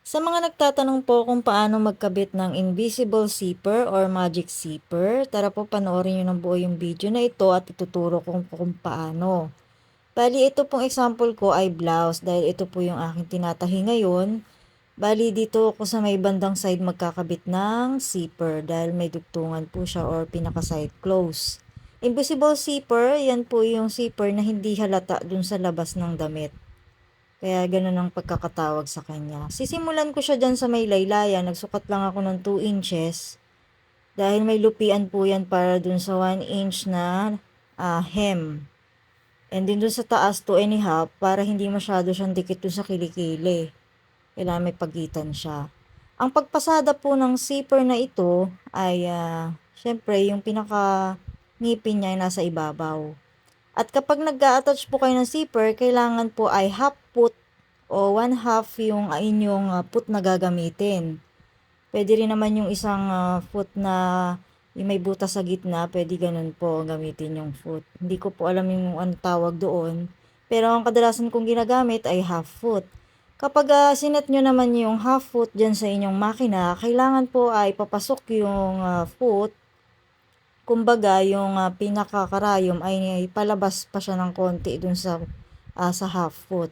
Sa mga nagtatanong po kung paano magkabit ng invisible zipper or magic zipper, tara po panoorin nyo ng buo yung video na ito at ituturo kung paano. Bali, ito pong example ko ay blouse dahil ito po yung aking tinatahi ngayon. Bali, dito ako sa may bandang side magkakabit ng zipper dahil may dugtungan po siya or pinaka-side close. Invisible zipper, yan po yung zipper na hindi halata dun sa labas ng damit. Kaya ganun ang pagkakatawag sa kanya. Sisimulan ko siya dyan sa may laylayan. Nagsukat lang ako ng 2 inches. Dahil may lupian po yan para dun sa 1 inch na hem. And din dun sa taas 2 1/2 para hindi masyado siyang dikit dun sa kilikili. Kailangan may pagitan siya. Ang pagpasada po ng zipper na ito ay syempre yung pinaka ngipin niya ay nasa ibabaw. At kapag nag-a-attach po kayo ng zipper, kailangan po ay half foot o 1/2 yung inyong foot na gagamitin. Pwede rin naman yung isang foot na yung may butas sa gitna, pwede ganun po gamitin yung foot. Hindi ko po alam yung ano tawag doon. Pero ang kadalasan kong ginagamit ay half foot. Kapag sinet nyo naman yung half foot dyan sa inyong makina, kailangan po ay papasok yung foot. Kumbaga, yung pinakakarayom ay palabas pa siya ng konti dun sa half foot.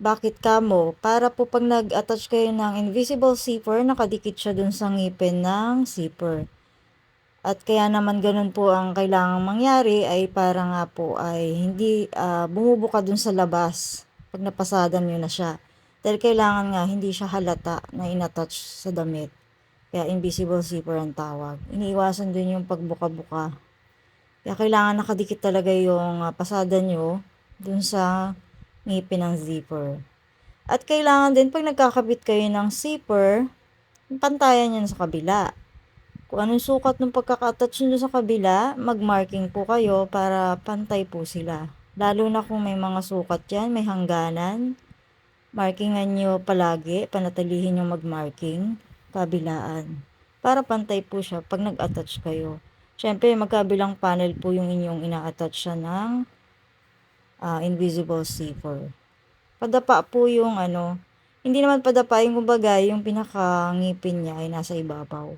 Bakit kamo? Para po pag nag-attach kayo ng invisible zipper, nakadikit siya dun sa ngipin ng zipper. At kaya naman ganun po ang kailangang mangyari ay para nga po ay hindi bumubuka dun sa labas pag napasadan nyo na siya. Dahil kailangan nga hindi siya halata na inattach sa damit. Kaya invisible zipper ang tawag. Iniiwasan din yung pagbuka-buka. Kaya kailangan nakadikit talaga yung pasada nyo dun sa ngipin ng zipper. At kailangan din pag nagkakabit kayo ng zipper, pantayan yan sa kabila. Kung anong sukat ng pagkaka-attach nyo sa kabila, mag-marking po kayo para pantay po sila. Lalo na kung may mga sukat yan, may hangganan, markingan nyo palagi, panatilihin nyo mag-marking, kabilaan. Para pantay po siya pag nag-attach kayo. Siyempre, magkabilang panel po yung inyong ina-attach siya ng invisible zipper. Padapa po yung hindi naman padapa yung kumbaga, yung pinakangipin niya ay nasa ibabaw.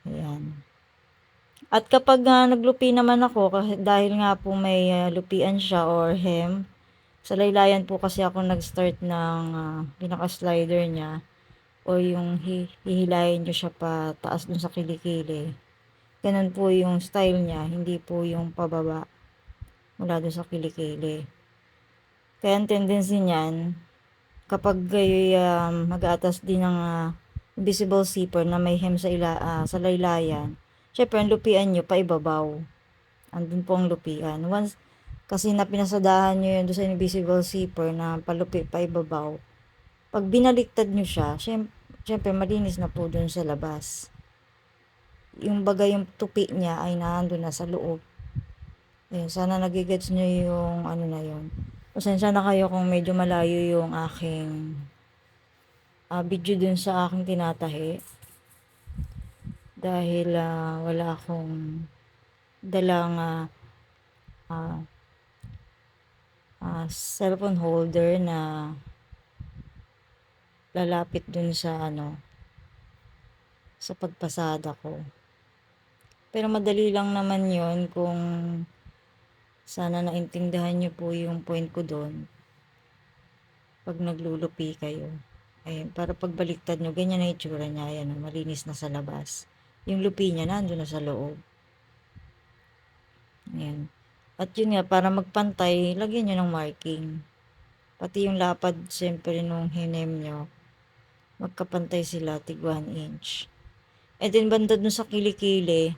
Ayan. At kapag naglupi naman ako, dahil nga po may lupian siya or hem, sa laylayan po kasi ako nag-start ng pinaka-slider niya o yung hihilayin nyo siya pa taas dun sa kilikili. Ganun po yung style niya, hindi po yung pababa mula dun sa kilikili. Kaya ang tendency niyan, kapag kayo mag-aatas din ng invisible zipper na may hem sa laylayan, syempre ang lupian nyo pa ibabaw. Andun po ang lupian. Once kasi na pinasadahan nyo yun doon sa invisible zipper na palupi pa ibabaw, pag binaliktad nyo siya, syempre malinis na po dun sa labas. Yung bagay yung tupi niya ay nandun na sa loob. Ayun, sana nagigets nyo yung ano na yun. Pasensya na kayo kung medyo malayo yung aking video dun sa aking tinatahi. Dahil wala akong dalang cellphone holder na lalapit dun sa sa pagpasada ko. Pero madali lang naman yon kung sana naintindihan nyo po yung point ko doon pag naglulupi kayo. Ayun, para pagbaliktad nyo, ganyan na itsura niya. Ayan, malinis na sa labas. Yung lupi niya nandun na sa loob. Ayan. At yun nga, para magpantay, lagyan nyo ng marking. Pati yung lapad, siyempre, nung hinem nyo, magkapantay sila, tig 1 inch. And then, banda dun sa kilikili,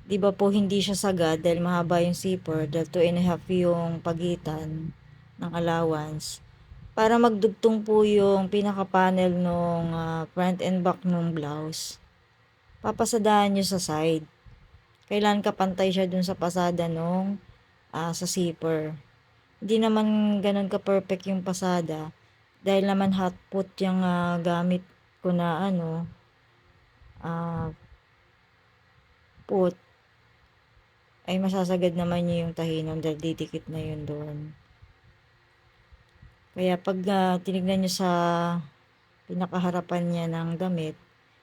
di ba po hindi siya sagad dahil mahaba yung zipper, dahil 2 1/2 yung pagitan ng allowance. Para magdugtong po yung pinaka-panel nung front and back nung blouse, papasadahan nyo sa side. Kailangan kapantay siya dun sa pasada nung sa zipper. Hindi naman ganun ka-perfect yung pasada dahil naman hot put yung gamit ko na put ay masasagad naman niyo yung tahinom dahil didikit na yun doon. Kaya pag tinignan nyo sa pinakaharapan niya ng damit,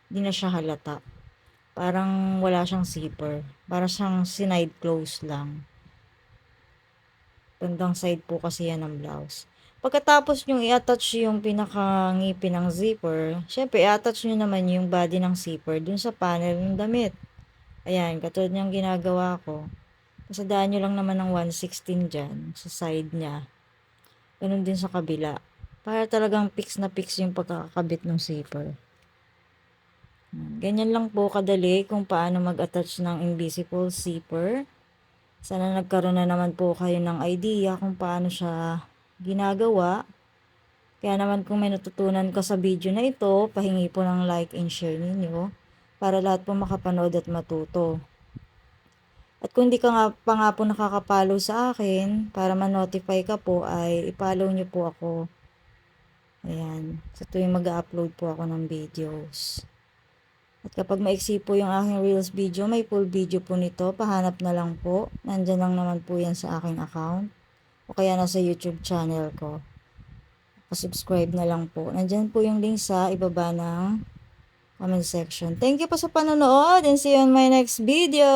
di na siya halata. Parang wala siyang zipper. Para siyang sinide close lang. Bandang side po kasi yan ng blouse. Pagkatapos nyo i-attach yung pinakangipin ng zipper, syempre i-attach nyo naman yung body ng zipper dun sa panel ng damit. Ayan, katulad niyang ginagawa ko. Pasadaan nyo lang naman ng 1/16 dyan sa side niya. Ganun din sa kabila. Para talagang fix na fix yung pagkakabit ng zipper. Ganyan lang po kadali kung paano mag-attach ng invisible zipper. Sana nagkaroon na naman po kayo ng idea kung paano siya ginagawa. Kaya naman kung may natutunan ka sa video na ito, pahingi po ng like and share ninyo para lahat po makapanood at matuto. At kung di ka nga pa nga po nakaka-follow sa akin, para ma-notify ka po ay i-follow nyo po ako. Ayan, sa tuwing mag-upload po ako ng videos. At kapag maiksi po yung aking Reels video, may full video po nito. Pahanap na lang po. Nandyan lang naman po yan sa aking account. O kaya nasa YouTube channel ko. Pa-subscribe na lang po. Nandyan po yung link sa ibaba ng comment section. Thank you po sa panonood and see you on my next video.